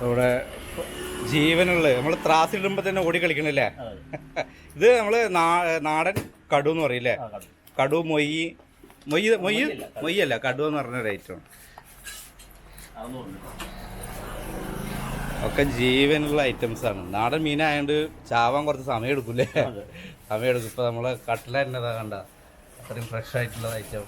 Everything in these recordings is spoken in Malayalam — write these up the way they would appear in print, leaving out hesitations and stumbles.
ഇവിടെ ജീവനുള്ള നമ്മൾ ത്രാസിടുമ്പോൾ തന്നെ ഓടി കളിക്കണല്ലേ. ഇത് നമ്മൾ നാടൻ കടു എന്ന് പറയില്ലേ. കടു മൊയ്യല്ല കടു എന്ന് പറഞ്ഞൊരു ഐറ്റമാണ്. ഒക്കെ ജീവനുള്ള ഐറ്റംസാണ്. നാടൻ മീനായതുകൊണ്ട് ചാവാൻ കുറച്ച് സമയം എടുക്കൂല്ലേ. സമയം എടുക്കും. ഇപ്പോൾ നമ്മൾ കട്ട്ല തന്നെ കണ്ട അത്രയും ഫ്രഷ് ആയിട്ടുള്ള ഐറ്റം.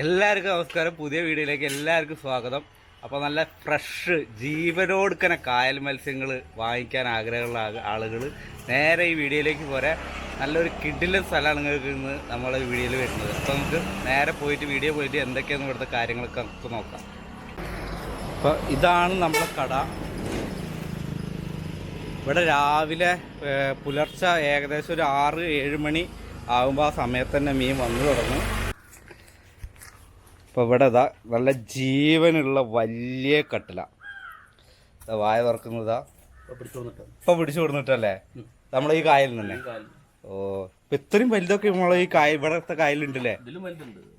എല്ലാവർക്കും നമസ്കാരം. പുതിയ വീഡിയോയിലേക്ക് എല്ലാവർക്കും സ്വാഗതം. അപ്പോൾ നല്ല ഫ്രഷ് ജീവനോടുക്കനെ കായൽ മത്സ്യങ്ങൾ വാങ്ങിക്കാൻ ആഗ്രഹമുള്ള ആളുകൾ നേരെ ഈ വീഡിയോയിലേക്ക് പോരെ. നല്ലൊരു കിടിലൻ സ്ഥലമാണ് നിങ്ങൾക്ക് ഇന്ന് നമ്മളെ വീഡിയോയിൽ വരുന്നത്. അപ്പോൾ നമുക്ക് നേരെ പോയിട്ട് വീഡിയോ പോയിട്ട് എന്തൊക്കെയാണ് ഇവിടുത്തെ കാര്യങ്ങളൊക്കെ നമുക്ക് നോക്കാം. അപ്പോൾ ഇതാണ് നമ്മളെ കട. ഇവിടെ രാവിലെ പുലർച്ചെ ഏകദേശം ഒരു 6-7 മണി ആകുമ്പോൾ ആ സമയത്ത് തന്നെ മീൻ വന്നു തുടങ്ങും. അപ്പോൾ ഇവിടെ ഇതാ നല്ല ജീവനുള്ള വലിയ കട്ടില വായ തുറക്കുന്നതാ. ഇപ്പോൾ പിടിച്ചു കൊടുത്തിട്ടല്ലേ നമ്മളെ ഈ കായൽ തന്നെ. ഓ, ഇപ്പം ഇത്രയും വലുതൊക്കെ നമ്മളെ ഈ കായൽ ഇവിടത്തെ കായലുണ്ടല്ലേ.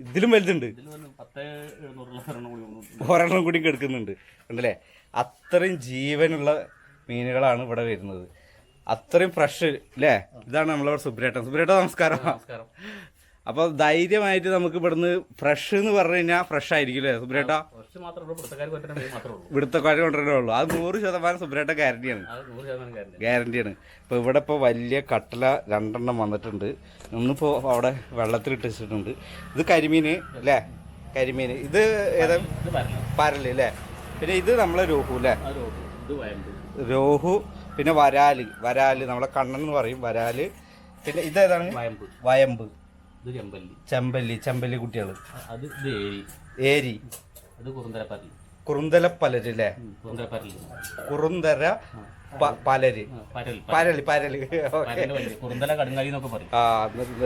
ഇതിലും വലുതുണ്ട്. ഒരെണ്ണം കൂടി എടുക്കുന്നുണ്ട് ഉണ്ടല്ലേ. അത്രയും ജീവനുള്ള മീനുകളാണ് ഇവിടെ വരുന്നത്. അത്രയും ഫ്രഷ് അല്ലേ. ഇതാണ് നമ്മളിവിടെ സുബ്രേട്ടൻ. നമസ്കാരം. അപ്പോൾ ധൈര്യമായിട്ട് നമുക്ക് ഇവിടുന്ന് ഫ്രഷ് എന്ന് പറഞ്ഞു കഴിഞ്ഞാൽ ഫ്രഷ് ആയിരിക്കും അല്ലേ സുബ്രേട്ടാ. ഇവിടുത്തെക്കാർ കൊണ്ടുവരണേ ഉള്ളൂ. അത് 100% സുബ്രേട്ട ഗ്യാരണ്ടിയാണ്. ഇപ്പോൾ ഇവിടെ ഇപ്പോൾ വലിയ കട്ടല 2 വന്നിട്ടുണ്ട്. ഒന്നിപ്പോൾ അവിടെ വെള്ളത്തിലിട്ട് വെച്ചിട്ടുണ്ട്. ഇത് കരിമീൻ അല്ലേ. കരിമീൻ ഇത് ഏതാ പരല് അല്ലേ. പിന്നെ ഇത് നമ്മളെ രോഹു അല്ലേ. രോഹു പിന്നെ വരാല് നമ്മളെ കണ്ണൻ എന്ന് പറയും വരാല്. പിന്നെ ഇതേതാണ് വയമ്പ്. ചെമ്പല്ലി കുട്ടികൾ. ഏരി കുറുന്തലപ്പലര് അല്ലേ. കുറുന്തര പലര് പരല്. ആ,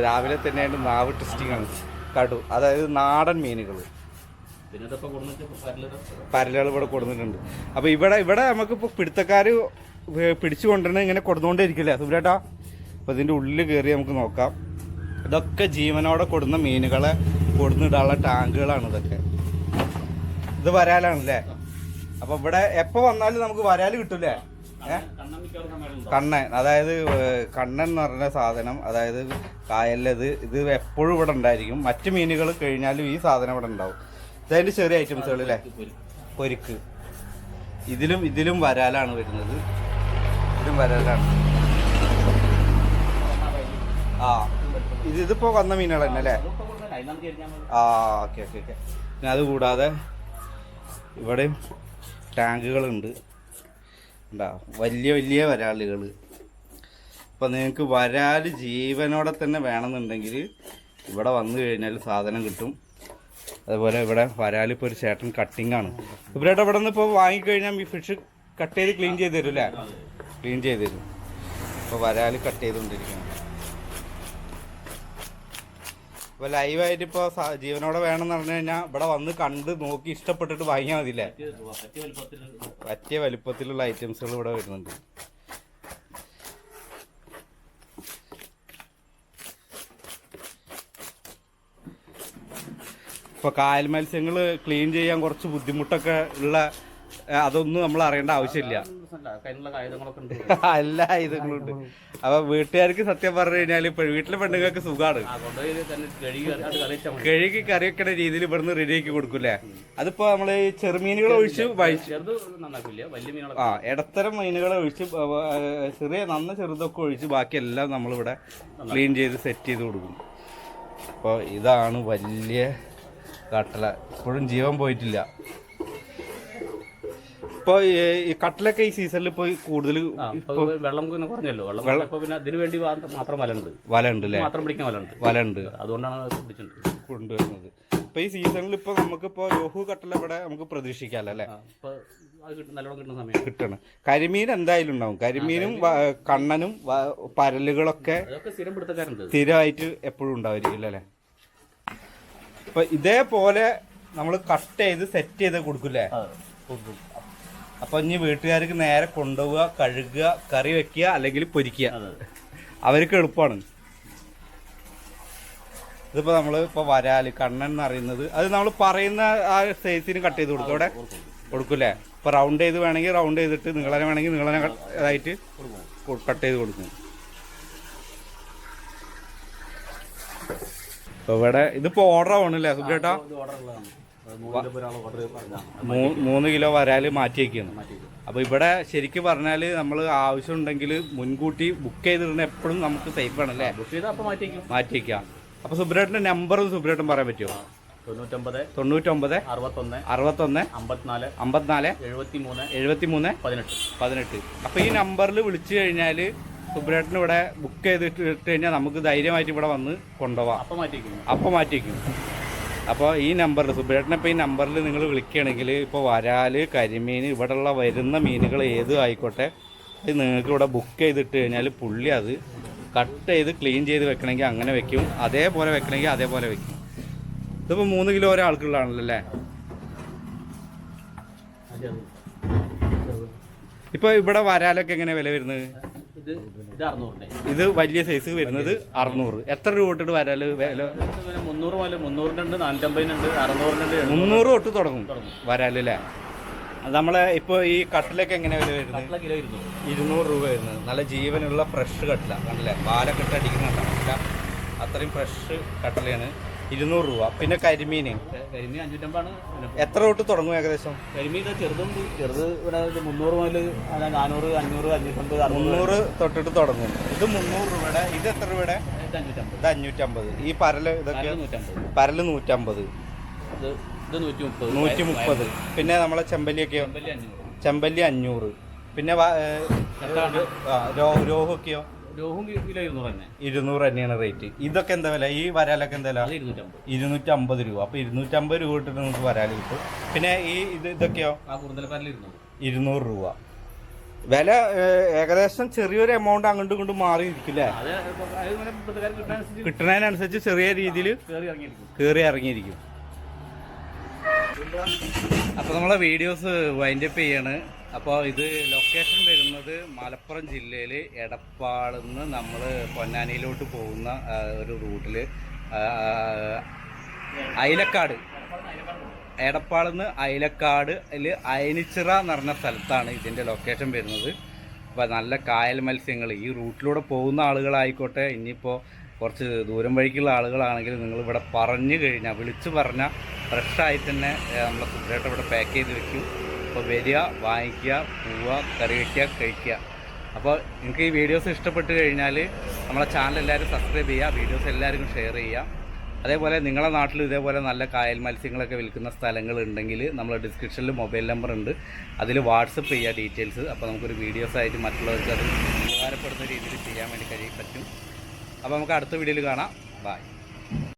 രാവിലെ തന്നെയാണ് നാവ് ടെസ്റ്റിംഗ് ആണ്. കടു അതായത് നാടൻ മീനുകൾ പരലുകൾ ഇവിടെ കൊടുത്തിട്ടുണ്ട്. അപ്പോൾ ഇവിടെ നമുക്കിപ്പോൾ പിടുത്തക്കാർ പിടിച്ചു കൊണ്ടുവരണം ഇങ്ങനെ കൊടുന്നുകൊണ്ടേ ഇരിക്കില്ലേ സുബ്രേട്ടാ. അപ്പോൾ ഇതിൻ്റെ ഉള്ളിൽ കയറി നമുക്ക് നോക്കാം. ഇതൊക്കെ ജീവനോടെ കൊടുന്ന മീനുകളെ കൊടുന്നിടാനുള്ള ടാങ്കുകളാണ് ഇതൊക്കെ. ഇത് വരാലാണല്ലേ. അപ്പോൾ ഇവിടെ എപ്പോൾ വന്നാലും നമുക്ക് വരാൽ കിട്ടൂലേ. കണ്ണൻ അതായത് കണ്ണൻ എന്ന് പറഞ്ഞ സാധനം അതായത് കായലിലത് ഇത് എപ്പോഴും ഇവിടെ ഉണ്ടായിരിക്കും. മറ്റു മീനുകൾ കഴിഞ്ഞാലും ഈ സാധനം ഇവിടെ ഉണ്ടാവും. ഇതതിൻ്റെ ചെറിയ ഐറ്റംസുകൾ അല്ലേ. പൊരിക്ക്. ഇതിലും വരാലാണ് വരുന്നത്. ഇതും വരാലാണ്. ആ, ഇതിപ്പോൾ വന്ന മീനുകൾ തന്നെ അല്ലേ. ആ, ഓക്കെ. പിന്നെ അതുകൂടാതെ ഇവിടെയും ടാങ്കുകളുണ്ട്. ഉണ്ടാ വലിയ വരാലുകൾ. അപ്പോൾ നിങ്ങൾക്ക് വരാൽ ജീവനോടെ തന്നെ വേണമെന്നുണ്ടെങ്കിൽ ഇവിടെ വന്നു കഴിഞ്ഞാൽ സാധനം കിട്ടും. അതുപോലെ ഇവിടെ വരാലിപ്പോൾ ഒരു ചേട്ടൻ കട്ടിങ്ങാണ്. ഇവിടെ നിന്ന് ഇപ്പോൾ വാങ്ങിക്കഴിഞ്ഞാൽ ഈ ഫിഷ് കട്ട് ചെയ്ത് ക്ലീൻ ചെയ്ത് തരും അല്ലേ. ക്ലീൻ ചെയ്ത് തരും. അപ്പോൾ വരാൽ കട്ട് ചെയ്തുകൊണ്ടിരിക്കണം. അപ്പോൾ ലൈവായിട്ട് ഇപ്പോൾ ജീവനോടെ വേണമെന്ന് പറഞ്ഞു കഴിഞ്ഞാൽ ഇവിടെ വന്ന് കണ്ട് നോക്കി ഇഷ്ടപ്പെട്ടിട്ട് വാങ്ങിയാൽ മതില്ലേ. പറ്റിയ വലുപ്പത്തിലുള്ള ഐറ്റംസുകൾ ഇവിടെ വരുന്നുണ്ട്. ഇപ്പോൾ കായൽ മത്സ്യങ്ങൾ ക്ലീൻ ചെയ്യാൻ കുറച്ച് ബുദ്ധിമുട്ടൊക്കെ ഉള്ള അതൊന്നും നമ്മൾ അറിയേണ്ട ആവശ്യമില്ല. എല്ലാ ആയുധങ്ങളും ഉണ്ട്. അപ്പൊ വീട്ടുകാർക്ക് സത്യം പറഞ്ഞു കഴിഞ്ഞാൽ ഇപ്പൊ വീട്ടിലെ പെണ്ണുങ്ങൾക്ക് സുഖമാണ്. കഴുകി കറി വെക്കണ രീതിയിൽ ഇവിടുന്ന് റെഡിയാക്കി കൊടുക്കൂലേ. അതിപ്പോ നമ്മള് ചെറുമീനുകളെ ഒഴിച്ച് ഇടത്തരം മീനുകളെ ഒഴിച്ച് നന്ന ചെറുതൊക്കെ ഒഴിച്ച് ബാക്കിയെല്ലാം നമ്മളിവിടെ ക്ലീൻ ചെയ്ത് സെറ്റ് ചെയ്ത് കൊടുക്കും. അപ്പോൾ ഇതാണ് വലിയ കട്ടല. ഇപ്പോഴും ജീവൻ പോയിട്ടില്ല. ഇപ്പോൾ ഈ കട്ടലൊക്കെ ഈ സീസണിൽ ഇപ്പോൾ കൂടുതൽ വെള്ളം കുറഞ്ഞല്ലോ. വെള്ളം പിന്നെ അതിന് വേണ്ടി മാത്രം വലയുണ്ട് അല്ലേ. മാത്രം പിടിക്കാൻ വലയുണ്ട്. അതുകൊണ്ടാണ് കൊണ്ടുവരുന്നത്. ഇപ്പോൾ ഈ സീസണിൽ ഇപ്പോൾ നമുക്കിപ്പോൾ രോഹു കട്ടല ഇവിടെ നമുക്ക് പ്രതീക്ഷിക്കാമല്ലോ അല്ലേ. കിട്ടണം. കരിമീൻ എന്തായാലും ഉണ്ടാവും. കരിമീനും കണ്ണനും പരലുകളൊക്കെ സ്ഥിരമായിട്ട് എപ്പോഴും ഉണ്ടായിരിക്കില്ല അല്ലേ. ഇപ്പൊ ഇതേപോലെ നമ്മൾ കട്ട് ചെയ്ത് സെറ്റ് ചെയ്ത് കൊടുക്കില്ലേ. അപ്പൊ ഇനി വീട്ടുകാർക്ക് നേരെ കൊണ്ടുപോവുക, കഴുകുക, കറി വെക്കുക അല്ലെങ്കിൽ പൊരിക്കുക. അവർക്ക് എളുപ്പമാണ്. ഇതിപ്പോൾ നമ്മൾ ഇപ്പോൾ വരാല് കണ്ണൻ എന്ന് അറിയുന്നത് അത് നമ്മൾ പറയുന്ന ആ സൈസിന് കട്ട് ചെയ്ത് കൊടുക്കും അവിടെ കൊടുക്കൂല്ലേ? ഇപ്പോൾ റൗണ്ട് ചെയ്ത് വേണമെങ്കിൽ റൗണ്ട് ചെയ്തിട്ട് നിങ്ങളെ വേണമെങ്കിൽ നിങ്ങളെ ഇതായിട്ട് കട്ട് ചെയ്ത് കൊടുക്കും. ഇപ്പോൾ ഇവിടെ ഇതിപ്പോൾ ഓർഡർ ആവണല്ലേ സുബ്രേട്ടാ? 3 കിലോ വരാല് മാറ്റി വയ്ക്കുന്നു. അപ്പോൾ ഇവിടെ ശരിക്കും പറഞ്ഞാൽ നമ്മൾ ആവശ്യമുണ്ടെങ്കിൽ മുൻകൂട്ടി ബുക്ക് ചെയ്തിരുന്ന എപ്പോഴും നമുക്ക് സേഫ് ആണല്ലേ? മാറ്റി വയ്ക്കാം. അപ്പോൾ സുബ്രേട്ടൻ്റെ നമ്പർ സുബ്രേട്ടൻ പറയാൻ പറ്റുമോ? 99 61 54 73 18. അപ്പോൾ ഈ നമ്പറിൽ വിളിച്ചു കഴിഞ്ഞാൽ സുബ്രേട്ടൻ ഇവിടെ ബുക്ക് ചെയ്തിട്ട് കഴിഞ്ഞാൽ നമുക്ക് ധൈര്യമായിട്ട് ഇവിടെ വന്ന് കൊണ്ടുപോവാം. അപ്പം മാറ്റി വയ്ക്കും. അപ്പോൾ ഈ നമ്പറിൽ സുബ്രേട്ടനെ ഇപ്പോൾ ഈ നമ്പറിൽ നിങ്ങൾ വിളിക്കുകയാണെങ്കിൽ ഇപ്പോൾ വരാല് കരിമീൻ ഇവിടെയുള്ള വരുന്ന മീനുകൾ ഏതും ആയിക്കോട്ടെ അത് നിങ്ങൾക്ക് ഇവിടെ ബുക്ക് ചെയ്തിട്ട് കഴിഞ്ഞാൽ പുള്ളി അത് കട്ട് ചെയ്ത് ക്ലീൻ ചെയ്ത് വെക്കണമെങ്കിൽ അങ്ങനെ വെക്കും, അതേപോലെ വെക്കണമെങ്കിൽ അതേപോലെ വെക്കും. ഇതിപ്പോൾ 3 കിലോ ഒരാൾക്കുള്ളതാണല്ലോ അല്ലേ? ഇപ്പോൾ ഇവിടെ വരാലൊക്കെ എങ്ങനെ വില വരുന്നത്? ഇത് വലിയ സൈസ് വരുന്നത് 600. എത്ര രൂപ തൊട്ടിട്ട് വരാല് വില? 300 തൊട്ട് തുടങ്ങും വരാല് അല്ലേ? നമ്മളെ ഇപ്പോൾ ഈ കട്ടിലൊക്കെ എങ്ങനെ വില വരുന്നത്? 200 രൂപ വരുന്നത്. നല്ല ജീവനുള്ള ഫ്രഷ് കട്ടില കണ്ടില്ലേ? പാലൊക്കെ ഇട്ട് അടിക്കുന്നുണ്ടാവില്ല, അത്രയും ഫ്രഷ് കട്ടിലാണ്. 200 രൂപ. പിന്നെ കരിമീൻ 550 എത്ര തൊട്ട് തുടങ്ങും ഏകദേശം? കരിമീൻ ചെറുതുണ്ട്, ചെറുത് ഇവിടെ 300 മുതൽ 400 500 550 300 തൊട്ടിട്ട് തുടങ്ങും. ഇത് 300 രൂപയുടെ. ഇത് എത്ര രൂപയുടെ? ഇത് 550. ഈ പരല് ഇതൊക്കെ പരല് 150, ഇത് 130. പിന്നെ നമ്മളെ ചെമ്പല്ലിയൊക്കെയോ? ചെമ്പല്ലി 500. പിന്നെ രോഹൊക്കെയോ? 200 തന്നെയാണ് റേറ്റ്. ഇതൊക്കെ എന്താ വില? ഈ വരാലൊക്കെ എന്താ വില? 250 രൂപ. അപ്പോൾ 250 രൂപ ഇട്ടിട്ട് നമുക്ക് വരാൽ കിട്ടും. പിന്നെ ഈ ഇതൊക്കെയോ? 200 രൂപ. വില ഏകദേശം ചെറിയൊരു എമൗണ്ട് അങ്ങോട്ടും ഇങ്ങോട്ടും മാറിയിരിക്കില്ലേ? കിട്ടുന്നതിനനുസരിച്ച് ചെറിയ രീതിയിൽ കയറി ഇറങ്ങിയിരിക്കും. അപ്പോൾ നമ്മളെ വീഡിയോസ് വൈൻഡപ്പ് ചെയ്യാണ്. അപ്പോൾ ഇത് ലൊക്കേഷൻ വരുന്നത് മലപ്പുറം ജില്ലയിൽ എടപ്പാളിൽ നിന്ന് നമ്മൾ പൊന്നാനിയിലോട്ട് പോകുന്ന ഒരു റൂട്ടിൽ അയിലക്കാട്, എടപ്പാളിൽ നിന്ന് അയിലക്കാടിൽ അയനിച്ചിറ എന്ന് പറഞ്ഞ സ്ഥലത്താണ് ഇതിൻ്റെ ലൊക്കേഷൻ വരുന്നത്. അപ്പോൾ നല്ല കായൽ മത്സ്യങ്ങൾ ഈ റൂട്ടിലൂടെ പോകുന്ന ആളുകളായിക്കോട്ടെ, ഇനിയിപ്പോൾ കുറച്ച് ദൂരം വഴിക്കുള്ള ആളുകളാണെങ്കിൽ നിങ്ങളിവിടെ പറഞ്ഞു കഴിഞ്ഞാൽ വിളിച്ച് പറഞ്ഞാൽ ഫ്രഷായിട്ട് തന്നെ നമ്മളെ സുബ്രേട്ടൻ ഇവിടെ പാക്ക് ചെയ്ത് വെക്കും. അപ്പോൾ വരിക, വാങ്ങിക്കുക, പോവുക, കറി വയ്ക്കുക, കഴിക്കുക. അപ്പോൾ നിങ്ങൾക്ക് ഈ വീഡിയോസ് ഇഷ്ടപ്പെട്ട് കഴിഞ്ഞാൽ നമ്മളെ ചാനൽ എല്ലാവരും സബ്സ്ക്രൈബ് ചെയ്യുക, വീഡിയോസ് എല്ലാവർക്കും ഷെയർ ചെയ്യുക. അതേപോലെ നിങ്ങളുടെ നാട്ടിൽ ഇതേപോലെ നല്ല കായൽ മത്സ്യങ്ങളൊക്കെ വിൽക്കുന്ന സ്ഥലങ്ങളുണ്ടെങ്കിൽ നമ്മൾ ഡിസ്ക്രിപ്ഷനിൽ മൊബൈൽ നമ്പർ ഉണ്ട്, അതിൽ വാട്സപ്പ് ചെയ്യുക ഡീറ്റെയിൽസ്. അപ്പോൾ നമുക്കൊരു വീഡിയോസായിട്ട് മറ്റുള്ളവർക്ക് അത് ഉപകാരപ്പെടുന്ന രീതിയിൽ ചെയ്യാൻ വേണ്ടി പറ്റും. അപ്പോൾ നമുക്ക് അടുത്ത വീഡിയോയിൽ കാണാം. ബൈ.